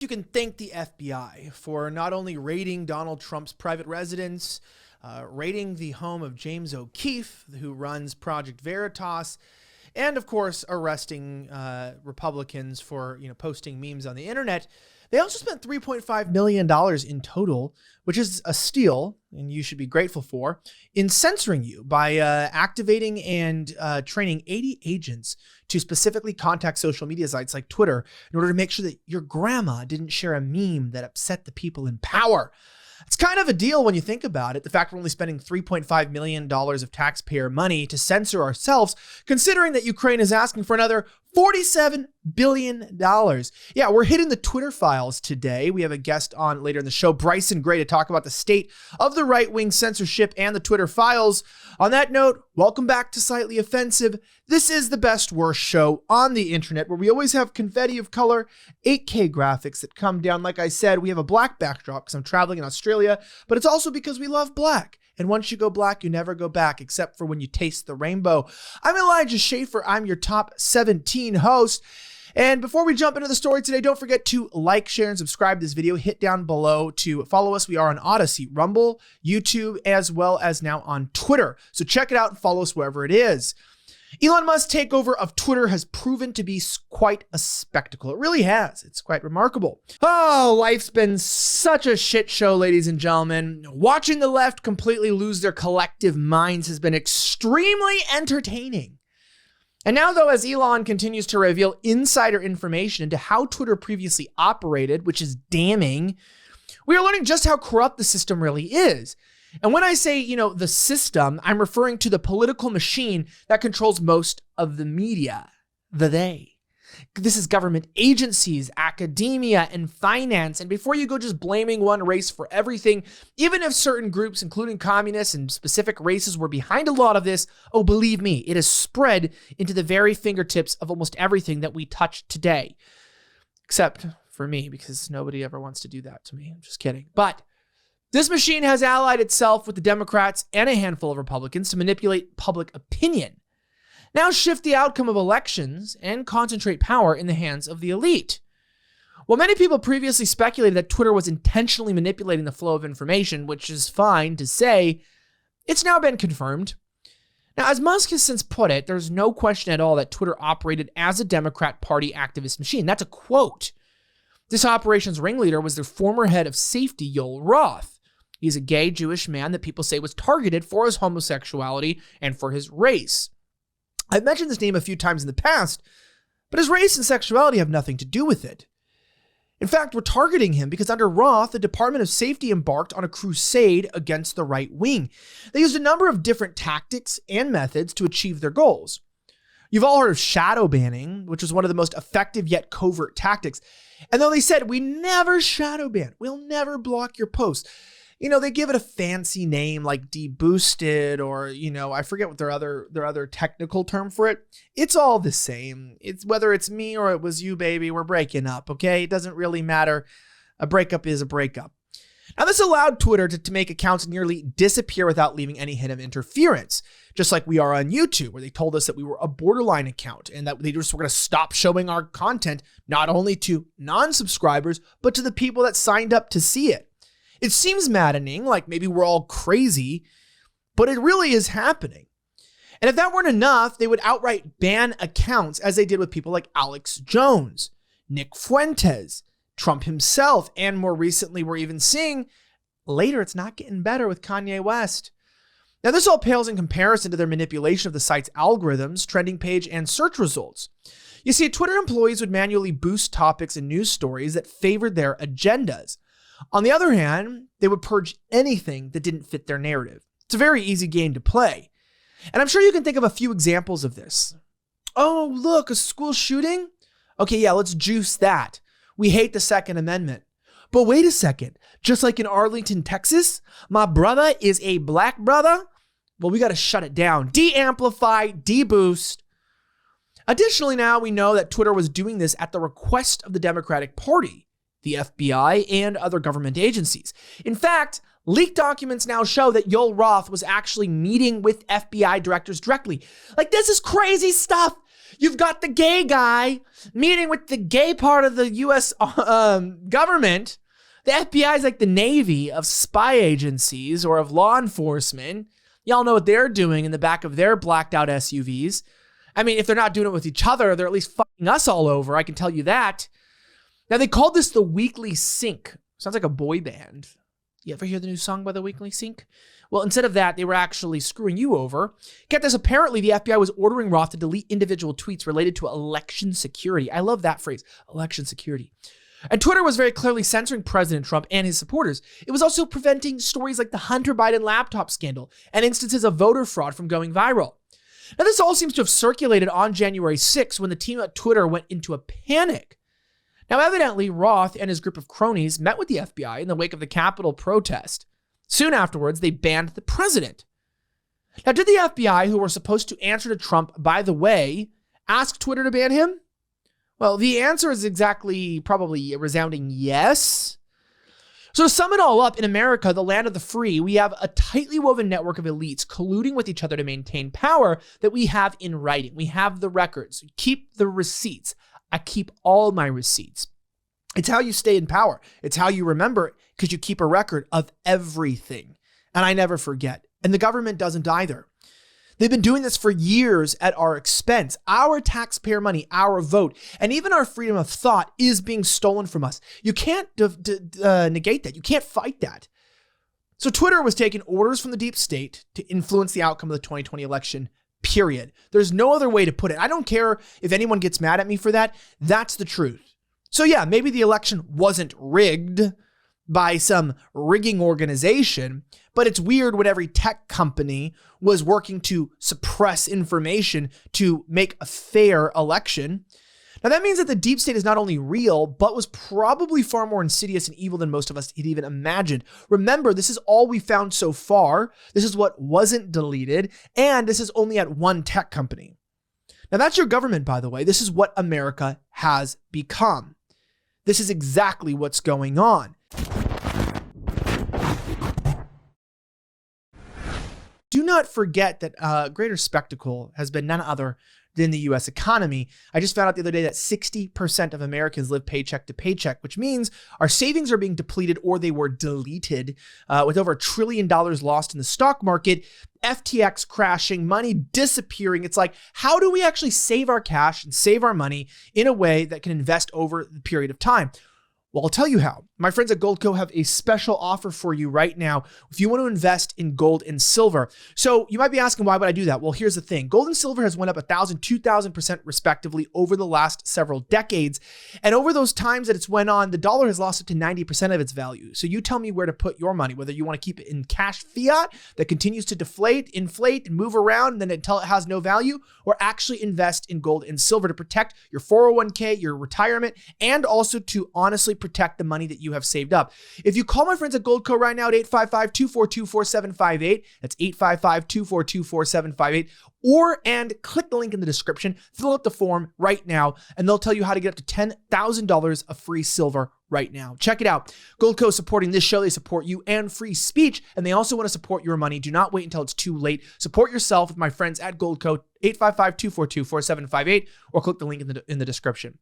You can thank the FBI for not only raiding Donald Trump's private residence, raiding the home of James O'Keefe, who runs Project Veritas, and of course arresting Republicans for posting memes on the internet. They also spent $3.5 million in total, which is a steal, and you should be grateful for, in censoring you by activating and training 80 agents to specifically contact social media sites like Twitter in order to make sure that your grandma didn't share a meme that upset the people in power. It's kind of a deal when you think about it, the fact we're only spending $3.5 million of taxpayer money to censor ourselves, considering that Ukraine is asking for another $47 billion. Yeah, we're hitting the Twitter files today. We have a guest on later in the show, BRYSON to talk about the state of the right-wing censorship and the Twitter files. On that note, welcome back to Slightly Offensive. This is the best worst show on the internet, where we always have confetti of color, 8K graphics that come down. Like I said, we have a black backdrop because I'm traveling in Australia, but it's also because we love black. And once you go black, you never go back, except for when you taste the rainbow. I'm Elijah Schaefer. I'm your top 17 host. And before we jump into the story today, don't forget to like, share, and subscribe to this video. Hit down below to follow us. We are on Odyssey, Rumble, YouTube, as well as now on Twitter. So check it out and follow us wherever it is. Elon Musk's takeover of Twitter has proven to be quite a spectacle. It really has. It's quite remarkable. Oh, life's been such a shit show, ladies and gentlemen. Watching the left completely lose their collective minds has been extremely entertaining. And now, though, as Elon continues to reveal insider information into how Twitter previously operated, which is damning, we are learning just how corrupt the system really is. And when I say, the system, I'm referring to the political machine that controls most of the media, they. This is government agencies, academia, and finance. And before you go just blaming one race for everything, even if certain groups, including communists and specific races, were behind a lot of this, oh, believe me, it has spread into the very fingertips of almost everything that we touch today. Except for me, because nobody ever wants to do that to me. I'm just kidding. But this machine has allied itself with the Democrats and a handful of Republicans to manipulate public opinion. Now shift the outcome of elections and concentrate power in the hands of the elite. While many people previously speculated that Twitter was intentionally manipulating the flow of information, which is fine to say, it's now been confirmed. Now, as Musk has since put it, there's no question at all that Twitter operated as a Democrat Party activist machine. That's a quote. This operation's ringleader was their former head of safety, Yoel Roth. He's a gay Jewish man that people say was targeted for his homosexuality and for his race. I've mentioned this name a few times in the past, but his race and sexuality have nothing to do with it. In fact, we're targeting him because under Roth, the Department of Safety embarked on a crusade against the right wing. They used a number of different tactics and methods to achieve their goals. You've all heard of shadow banning, which was one of the most effective yet covert tactics. And though they said, we never shadow ban, we'll never block your posts. They give it a fancy name like deboosted or, I forget what their other technical term for it. It's all the same. It's whether it's me or it was you, baby, we're breaking up, okay? It doesn't really matter. A breakup is a breakup. Now, this allowed Twitter to make accounts nearly disappear without leaving any hint of interference, just like we are on YouTube, where they told us that we were a borderline account and that they just were going to stop showing our content, not only to non-subscribers, but to the people that signed up to see it. It seems maddening, like maybe we're all crazy, but it really is happening. And if that weren't enough, they would outright ban accounts, as they did with people like Alex Jones, Nick Fuentes, Trump himself, and more recently, we're even seeing later, it's not getting better with Kanye West. Now, this all pales in comparison to their manipulation of the site's algorithms, trending page, and search results. You see, Twitter employees would manually boost topics and news stories that favored their agendas. On the other hand, they would purge anything that didn't fit their narrative. It's a very easy game to play. And I'm sure you can think of a few examples of this. Oh, look, a school shooting? Okay, yeah, let's juice that. We hate the Second Amendment. But wait a second, just like in Arlington, Texas, my brother is a black brother? Well, we got to shut it down. De-amplify, de-boost. Additionally, now we know that Twitter was doing this at the request of the Democratic Party, the FBI, and other government agencies. In fact, leaked documents now show that Yoel Roth was actually meeting with FBI directors directly. Like, this is crazy stuff. You've got the gay guy meeting with the gay part of the U.S. Government. The FBI is like the Navy of spy agencies or of law enforcement. Y'all know what they're doing in the back of their blacked out SUVs. I mean, if they're not doing it with each other, they're at least fucking us all over. I can tell you that. Now, they called this the Weekly Sync. Sounds like a boy band. You ever hear the new song by the Weekly Sync? Well, instead of that, they were actually screwing you over. Get this, apparently the FBI was ordering Roth to delete individual tweets related to election security. I love that phrase, election security. And Twitter was very clearly censoring President Trump and his supporters. It was also preventing stories like the Hunter Biden laptop scandal and instances of voter fraud from going viral. Now, this all seems to have circulated on January 6th when the team at Twitter went into a panic. Now, evidently, Roth and his group of cronies met with the FBI in the wake of the Capitol protest. Soon afterwards, they banned the president. Now, did the FBI, who were supposed to answer to Trump, by the way, ask Twitter to ban him? Well, the answer is probably a resounding yes. So to sum it all up, in America, the land of the free, we have a tightly woven network of elites colluding with each other to maintain power that we have in writing. We have the records. Keep the receipts. I keep all my receipts. It's how you stay in power. It's how you remember it, because you keep a record of everything. And I never forget. And the government doesn't either. They've been doing this for years at our expense. Our taxpayer money, our vote, and even our freedom of thought is being stolen from us. You can't negate that. You can't fight that. So Twitter was taking orders from the deep state to influence the outcome of the 2020 election, period. There's no other way to put it. I don't care if anyone gets mad at me for that. That's the truth. So yeah, maybe the election wasn't rigged by some rigging organization, but it's weird when every tech company was working to suppress information to make a fair election. Now that means that the deep state is not only real, but was probably far more insidious and evil than most of us had even imagined. Remember, this is all we found so far. This is what wasn't deleted, and this is only at one tech company. Now that's your government, by the way. This is what America has become. This is exactly what's going on. Do not forget that greater spectacle has been none other than the U.S. economy. I just found out the other day that 60% of Americans live paycheck to paycheck, which means our savings are being depleted or they were deleted, with over $1 trillion lost in the stock market, FTX crashing, money disappearing. It's like, how do we actually save our cash and save our money in a way that can invest over the period of time? Well, I'll tell you how. My friends at Goldco have a special offer for you right now if you want to invest in gold and silver. So you might be asking, why would I do that? Well, here's the thing. Gold and silver has went up 1,000, 2,000% respectively over the last several decades. And over those times that it's went on, the dollar has lost up to 90% of its value. So you tell me where to put your money, whether you want to keep it in cash fiat that continues to deflate, inflate, and move around and then until it has no value, or actually invest in gold and silver to protect your 401k, your retirement, and also to honestly protect the money that you have saved up. If you call my friends at Goldco right now at 855-242-4758, that's 855-242-4758, and click the link in the description, fill out the form right now, and they'll tell you how to get up to $10,000 of free silver right now. Check it out. Goldco supporting this show. They support you and free speech, and they also want to support your money. Do not wait until it's too late. Support yourself with my friends at Goldco, 855-242-4758, or click the link in the description.